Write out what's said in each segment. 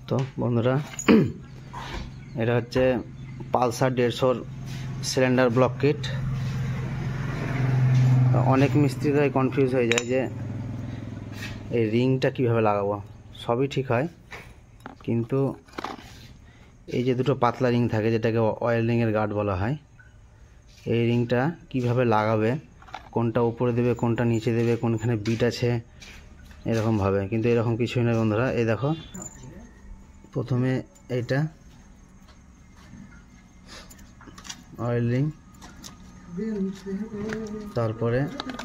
তো বন্ধুরা এটা হচ্ছে পালসার 150 সিলিন্ডার ব্লক কিট। অনেক মিস্ত্রিরাই কনফিউজ হয়ে যায় যে এই রিংটা কিভাবে লাগাবো। সবই ঠিক হয়, কিন্তু এই যে দুটো পাতলা রিং থাকে যেটাকে অয়েল রিংয়ের গার্ড বলা হয়, এই রিংটা কিভাবে লাগাবে, কোনটা উপরে দেবে কোনটা নিচে দেবে, কোনখানে বিট আছে এরকমভাবে। কিন্তু এরকম কিছুই নয় বন্ধুরা। এই দেখো, প্রথমে এইটা অয়েল রিং, তারপরে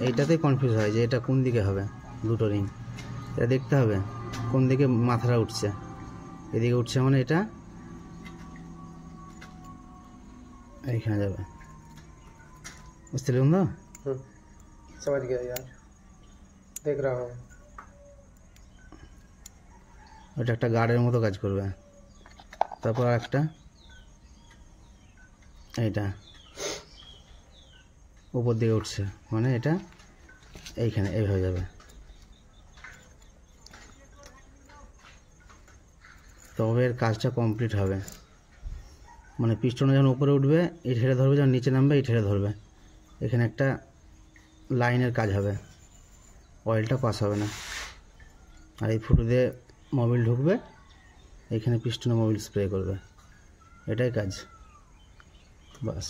এইটাতেই কনফিউজ হয় যে এটা কোন দিকে হবে। দুটো রিং এটা দেখতে হবে কোন দিকে মাথাটা উঠছে। এদিকে উঠছে মানে এটা এইখানে যাবে। বুঝতে পারলাম না? समझ गया यार, देख रहा हूँ। ওটা একটা গার্ডের মতো কাজ করবে। তারপর একটা এইটা উপর দিকে উঠছে মানে এটা এইখানে এইভাবে যাবে। তবে এর কাজটা কমপ্লিট হবে। মানে পিস্টনে যখন উপরে উঠবে এই ঠেলে ধরবে, যখন নিচে নামবে এই ঠেলে ধরবে। এখানে একটা লাইনের কাজ হবে, অয়েলটা পাস হবে না। আর এই ফুটো দিয়ে মোবিল ঢুকবে, এইখানে পিস্টনে মোবিল স্প্রে করবে। এটাই কাজ, বাস।